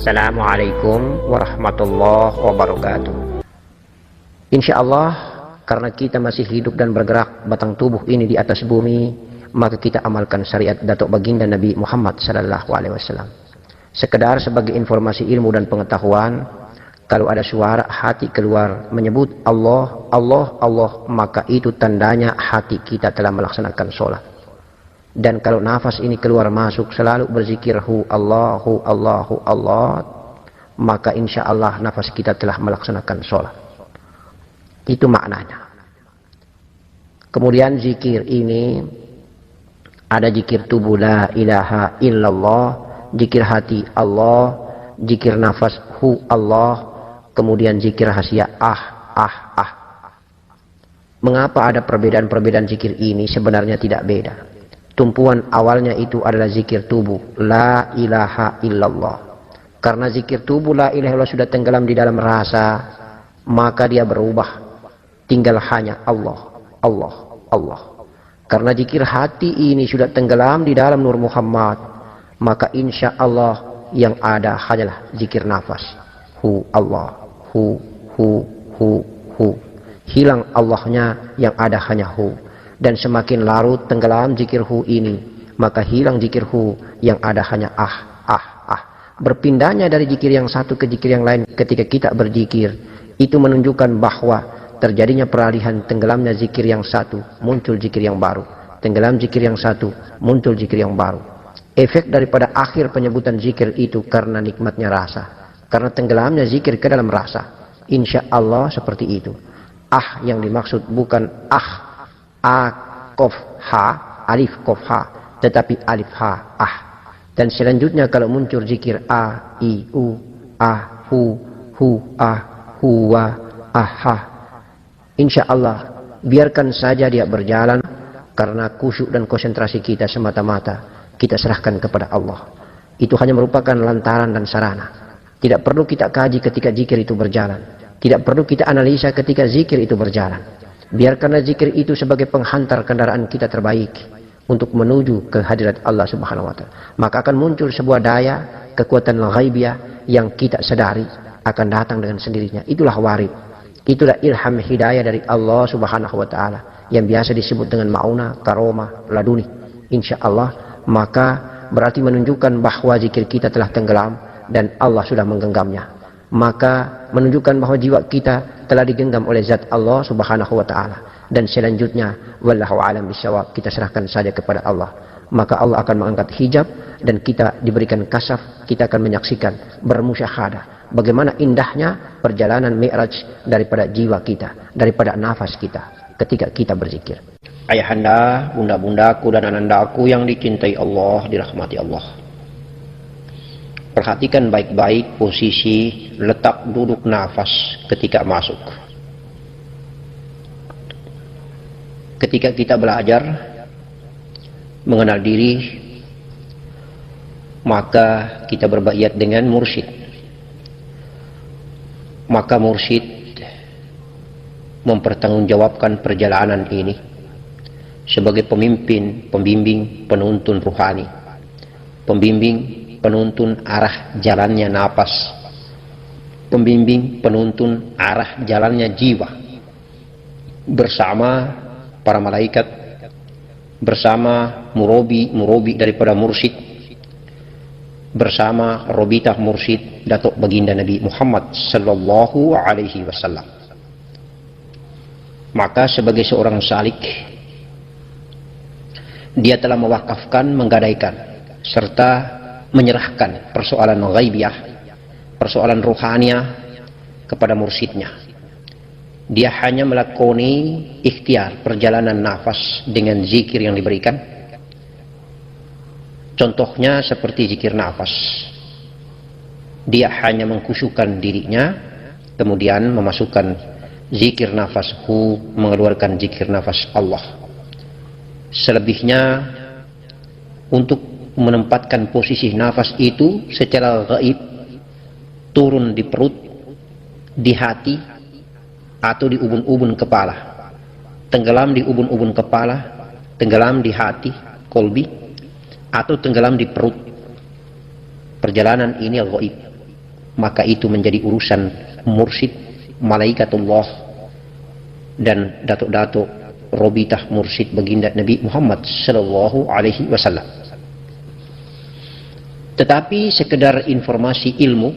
Assalamualaikum warahmatullahi wabarakatuh. Insya Allah, karena kita masih hidup dan bergerak batang tubuh ini di atas bumi, maka kita amalkan syariat Datuk Baginda Nabi Muhammad sallallahu alaihi wasallam. Sekedar sebagai informasi ilmu dan pengetahuan, kalau ada suara hati keluar menyebut Allah, Allah, Allah, maka itu tandanya hati kita telah melaksanakan sholat. Dan kalau nafas ini keluar masuk selalu berzikir hu Allahu Allahu Allah, maka insya Allah nafas kita telah melaksanakan sholat. Itu maknanya. Kemudian zikir ini ada zikir tubuh la ilaha illallah, zikir hati Allah, zikir nafas hu Allah, kemudian zikir rahasia ah. Mengapa ada perbedaan-perbedaan zikir ini? Sebenarnya tidak beda. Tumpuan awalnya itu adalah zikir tubuh la ilaha illallah. Karena zikir tubuh la ilaha illallah sudah tenggelam di dalam rasa, maka dia berubah, tinggal hanya Allah, Allah, Allah. Karena zikir hati ini sudah tenggelam di dalam Nur Muhammad, maka insya Allah yang ada hanyalah zikir nafas hu Allah, hu. Hilang Allahnya, yang ada hanya hu. Dan semakin larut tenggelam zikir hu ini, maka hilang zikir hu, yang ada hanya ah. Berpindahnya dari zikir yang satu ke zikir yang lain ketika kita berzikir, itu menunjukkan bahwa terjadinya peralihan, tenggelamnya zikir yang satu, muncul zikir yang baru. Tenggelam zikir yang satu, muncul zikir yang baru. Efek daripada akhir penyebutan zikir itu karena nikmatnya rasa. Karena tenggelamnya zikir ke dalam rasa. Insya Allah seperti itu. Ah yang dimaksud bukan a kof ha, alif kof ha, tetapi alif ha ah. Dan selanjutnya kalau muncul zikir a i u ah hu ah huwa ah ha, insya Allah biarkan saja dia berjalan, karena khusyuk dan konsentrasi kita semata-mata kita serahkan kepada Allah. Itu hanya merupakan lantaran dan sarana. Tidak perlu kita kaji ketika zikir itu berjalan, tidak perlu kita analisa ketika zikir itu berjalan. Biarkanlah zikir itu sebagai penghantar kendaraan kita terbaik untuk menuju ke hadirat Allah Subhanahu wa Ta'ala. Maka akan muncul sebuah daya, kekuatan ghaibiyah yang kita sadari akan datang dengan sendirinya. Itulah warid. Itulah ilham hidayah dari Allah Subhanahu wa Ta'ala yang biasa disebut dengan mauna, karomah, laduni. Insya Allah, maka berarti menunjukkan bahwa zikir kita telah tenggelam dan Allah sudah menggenggamnya. Maka menunjukkan bahwa jiwa kita telah digenggam oleh zat Allah Subhanahu wa Ta'ala. Dan selanjutnya wallahu a'lam bishawab, kita serahkan saja kepada Allah. Maka Allah akan mengangkat hijab dan kita diberikan kasaf. Kita akan menyaksikan, bermusyahadah bagaimana indahnya perjalanan mi'raj daripada jiwa kita, daripada nafas kita ketika kita berzikir. Ayahanda, bunda-bundaku dan anandaku yang dicintai Allah, dirahmati Allah, perhatikan baik-baik posisi letak duduk nafas ketika masuk. Ketika kita belajar mengenal diri, maka kita berbaiat dengan mursyid. Maka mursyid mempertanggungjawabkan perjalanan ini sebagai pemimpin, pembimbing, penuntun ruhani, pembimbing, penuntun arah jalannya napas, pembimbing, penuntun arah jalannya jiwa, bersama para malaikat, bersama murobi daripada mursyid, bersama robitah mursyid Datuk Baginda Nabi Muhammad sallallahu alaihi wasallam. Maka sebagai seorang salik, dia telah mewakafkan, menggadaikan, serta menyerahkan persoalan ghaibiyah, persoalan ruhaniah kepada mursyidnya. Dia hanya melakoni ikhtiar perjalanan nafas dengan zikir yang diberikan. Contohnya seperti zikir nafas. Dia hanya mengkhusyukkan dirinya, kemudian memasukkan zikir nafas hu, mengeluarkan zikir nafas Allah. Selebihnya untuk menempatkan posisi nafas itu secara gaib, turun di perut, di hati, atau di ubun-ubun kepala, tenggelam di ubun-ubun kepala, tenggelam di hati, kolbi, atau tenggelam di perut. Perjalanan ini gaib. maka itu menjadi urusan mursyid, malaikatullah, dan datuk-datuk Robitah mursyid baginda Nabi Muhammad sallallahu alaihi wasallam. Tetapi sekedar informasi ilmu,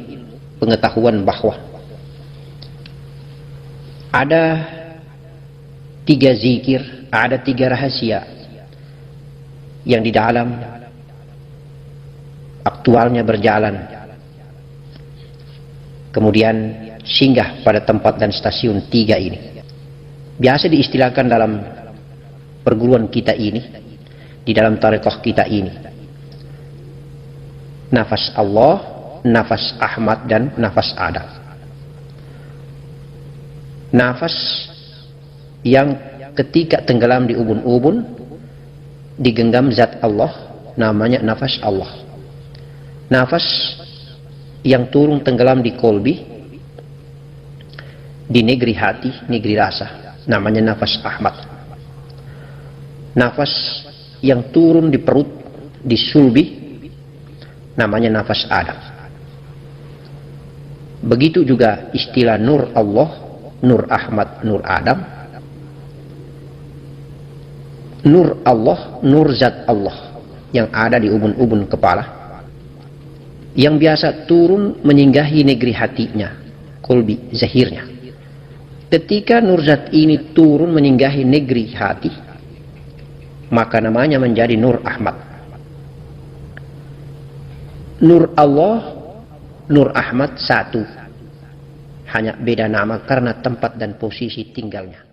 pengetahuan bahwa ada 3 zikir, ada 3 rahasia yang di dalam aktualnya berjalan, kemudian singgah pada tempat dan stasiun 3 ini. Biasa diistilahkan dalam perguruan kita ini, di dalam tarekat kita ini, nafas Allah, nafas Ahmad, dan nafas Adam. Nafas yang ketika tenggelam di ubun-ubun digenggam zat Allah, namanya nafas Allah. Nafas yang turun tenggelam di kolbi, di negeri hati, negeri rasa, namanya nafas Ahmad. Nafas yang turun di perut, di sulbi, namanya nafas Adam. Begitu juga istilah nur Allah, nur Ahmad, nur Adam. Nur Allah, nur zat Allah yang ada di ubun-ubun kepala, yang biasa turun menyinggahi negeri hatinya, kolbi, zahirnya. Ketika nur zat ini turun menyinggahi negeri hati, maka namanya menjadi nur Ahmad. Nur Allah, nur Ahmad satu, hanya beda nama karena tempat dan posisi tinggalnya.